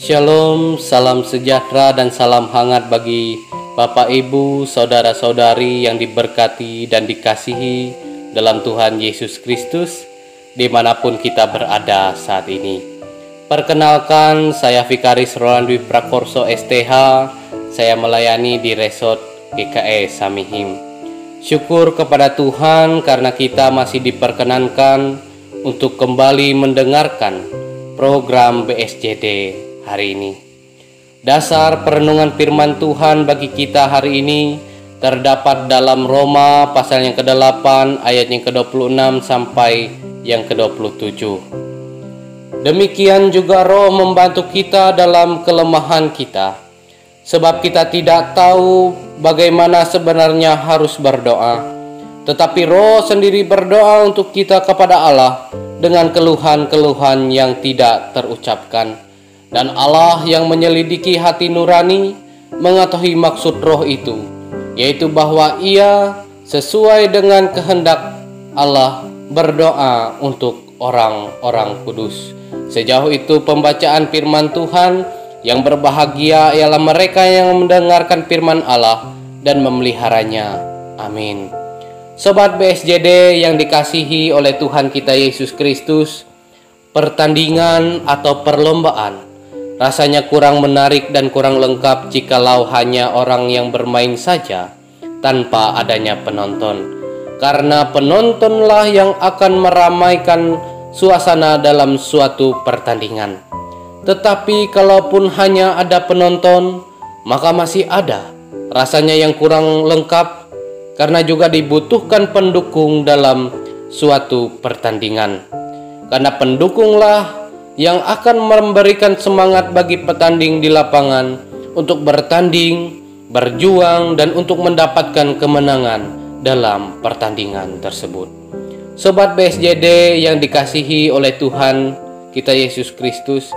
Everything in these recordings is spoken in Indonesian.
Shalom, salam sejahtera dan salam hangat bagi Bapak Ibu, saudara-saudari yang diberkati dan dikasihi dalam Tuhan Yesus Kristus dimanapun kita berada saat ini. Perkenalkan, saya Vikaris Roland Dwi Prakorso STH. Saya melayani di Resort GKE Samihim. Syukur kepada Tuhan karena kita masih diperkenankan untuk kembali mendengarkan program BSJD hari ini. Dasar perenungan firman Tuhan bagi kita hari ini terdapat dalam Roma pasal yang ke-8 ayat yang ke-26 sampai yang ke-27. Demikian juga Roh membantu kita dalam kelemahan kita, sebab kita tidak tahu bagaimana sebenarnya harus berdoa, tetapi Roh sendiri berdoa untuk kita kepada Allah dengan keluhan-keluhan yang tidak terucapkan. Dan Allah yang menyelidiki hati nurani mengetahui maksud Roh itu, yaitu bahwa Ia sesuai dengan kehendak Allah berdoa untuk orang-orang kudus. Sejauh itu pembacaan firman Tuhan. Yang berbahagia ialah mereka yang mendengarkan firman Allah dan memeliharanya. Amin. Sobat BSJD yang dikasihi oleh Tuhan kita Yesus Kristus, pertandingan atau perlombaan rasanya kurang menarik dan kurang lengkap jikalau hanya orang yang bermain saja tanpa adanya penonton. Karena penontonlah yang akan meramaikan suasana dalam suatu pertandingan. Tetapi kalaupun hanya ada penonton, maka masih ada rasanya yang kurang lengkap, karena juga dibutuhkan pendukung dalam suatu pertandingan. Karena pendukunglah yang akan memberikan semangat bagi petanding di lapangan untuk bertanding, berjuang, dan untuk mendapatkan kemenangan dalam pertandingan tersebut. Sobat BSJD yang dikasihi oleh Tuhan kita Yesus Kristus,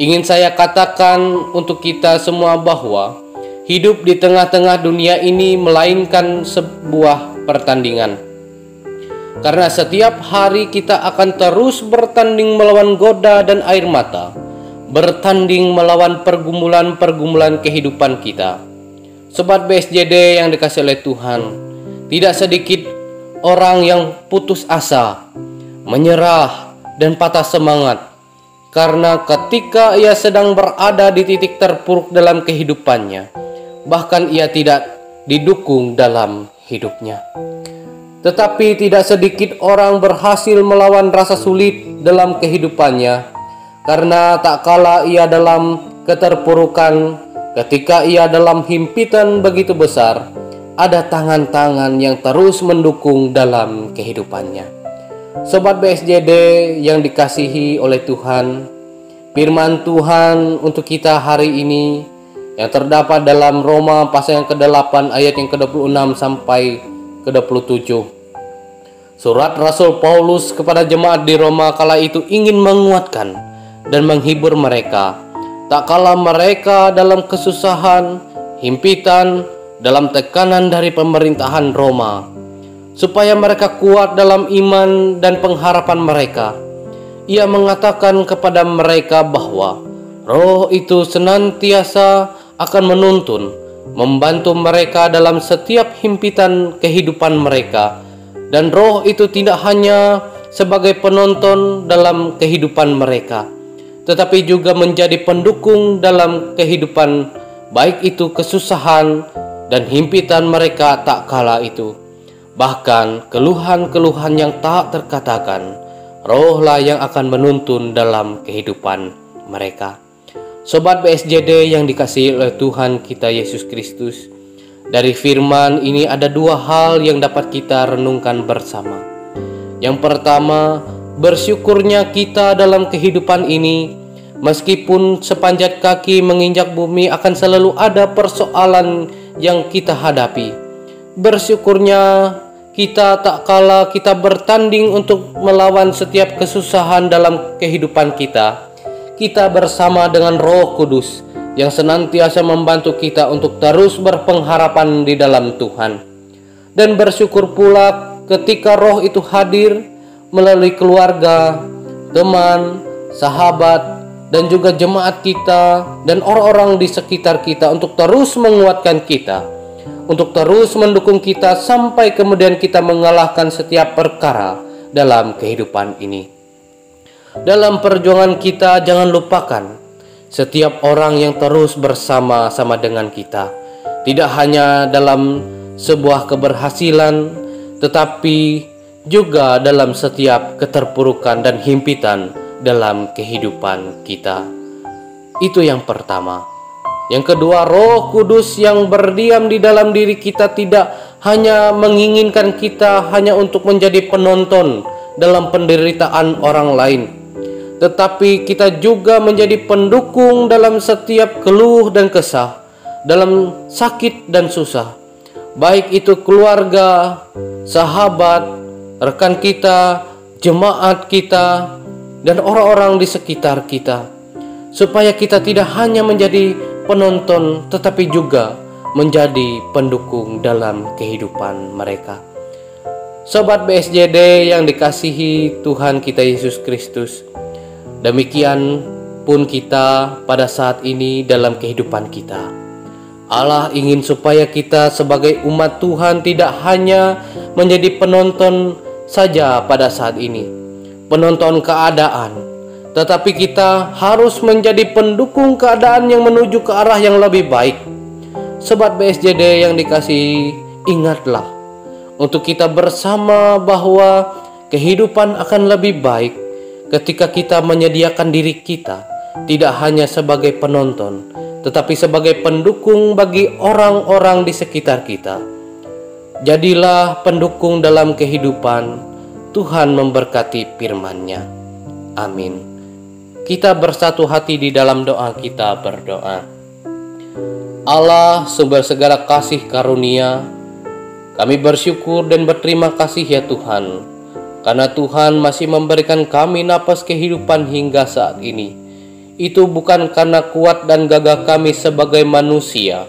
ingin saya katakan untuk kita semua bahwa hidup di tengah-tengah dunia ini melainkan sebuah pertandingan. Karena setiap hari kita akan terus bertanding melawan goda dan air mata, bertanding melawan pergumulan-pergumulan kehidupan kita. Sobat BSJD yang dikasihi oleh Tuhan, tidak sedikit orang yang putus asa, menyerah, dan patah semangat. Karena ketika ia sedang berada di titik terpuruk dalam kehidupannya, bahkan ia tidak didukung dalam hidupnya. Tetapi tidak sedikit orang berhasil melawan rasa sulit dalam kehidupannya, karena tak kala ia dalam keterpurukan, ketika ia dalam himpitan begitu besar, ada tangan-tangan yang terus mendukung dalam kehidupannya. Sobat BSJD yang dikasihi oleh Tuhan, firman Tuhan untuk kita hari ini yang terdapat dalam Roma pasal yang ke-8 ayat yang ke-26 sampai ke-27. Surat Rasul Paulus kepada jemaat di Roma kala itu ingin menguatkan dan menghibur mereka, tak kala mereka dalam kesusahan, himpitan, dalam tekanan dari pemerintahan Roma, supaya mereka kuat dalam iman dan pengharapan mereka. Ia mengatakan kepada mereka bahwa Roh itu senantiasa akan menuntun, membantu mereka dalam setiap himpitan kehidupan mereka, dan Roh itu tidak hanya sebagai penonton dalam kehidupan mereka, tetapi juga menjadi pendukung dalam kehidupan, baik itu kesusahan dan himpitan mereka tak kala itu. Bahkan keluhan-keluhan yang tak terkatakan, Rohlah yang akan menuntun dalam kehidupan mereka. Sobat BSJD yang dikasihi oleh Tuhan kita Yesus Kristus, dari firman ini ada dua hal yang dapat kita renungkan bersama. Yang pertama, bersyukurnya kita dalam kehidupan ini, meskipun sepanjat kaki menginjak bumi akan selalu ada persoalan yang kita hadapi. Bersyukurnya kita tak kala kita bertanding untuk melawan setiap kesusahan dalam kehidupan kita, kita bersama dengan Roh Kudus yang senantiasa membantu kita untuk terus berpengharapan di dalam Tuhan. Dan bersyukur pula ketika Roh itu hadir melalui keluarga, teman, sahabat, dan juga jemaat kita dan orang-orang di sekitar kita untuk terus menguatkan kita, untuk terus mendukung kita sampai kemudian kita mengalahkan setiap perkara dalam kehidupan ini. Dalam perjuangan kita, jangan lupakan setiap orang yang terus bersama-sama dengan kita, tidak hanya dalam sebuah keberhasilan, tetapi juga dalam setiap keterpurukan dan himpitan dalam kehidupan kita. Itu yang pertama. Yang kedua, Roh Kudus yang berdiam di dalam diri kita tidak hanya menginginkan kita hanya untuk menjadi penonton dalam penderitaan orang lain, tetapi kita juga menjadi pendukung dalam setiap keluh dan kesah, dalam sakit dan susah, baik itu keluarga, sahabat, rekan kita, jemaat kita, dan orang-orang di sekitar kita, supaya kita tidak hanya menjadi penonton tetapi juga menjadi pendukung dalam kehidupan mereka. Sobat BSJD yang dikasihi Tuhan kita Yesus Kristus, demikian pun kita pada saat ini dalam kehidupan kita. Allah ingin supaya kita sebagai umat Tuhan tidak hanya menjadi penonton saja pada saat ini, penonton keadaan, tetapi kita harus menjadi pendukung keadaan yang menuju ke arah yang lebih baik. Sobat BSJD yang dikasihi, ingatlah untuk kita bersama bahwa kehidupan akan lebih baik ketika kita menyediakan diri kita tidak hanya sebagai penonton, tetapi sebagai pendukung bagi orang-orang di sekitar kita. Jadilah pendukung dalam kehidupan. Tuhan memberkati firman-Nya. Amin. Kita bersatu hati di dalam doa kita berdoa. Allah, sumber segala kasih karunia, kami bersyukur dan berterima kasih ya Tuhan, karena Tuhan masih memberikan kami napas kehidupan hingga saat ini. Itu bukan karena kuat dan gagah kami sebagai manusia,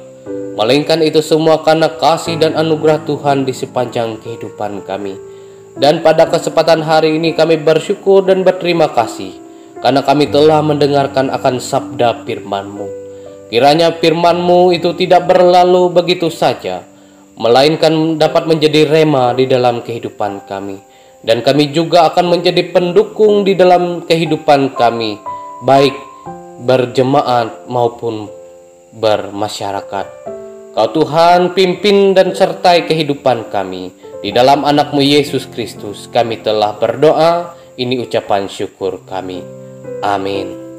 melainkan itu semua karena kasih dan anugerah Tuhan di sepanjang kehidupan kami. Dan pada kesempatan hari ini kami bersyukur dan berterima kasih, karena kami telah mendengarkan akan sabda firman-Mu. Kiranya firman-Mu itu tidak berlalu begitu saja, melainkan dapat menjadi rema di dalam kehidupan kami. Dan kami juga akan menjadi pendukung di dalam kehidupan kami, baik berjemaat maupun bermasyarakat. Kau Tuhan pimpin dan sertai kehidupan kami. Di dalam anak-Mu Yesus Kristus kami telah berdoa, ini ucapan syukur kami. Amin.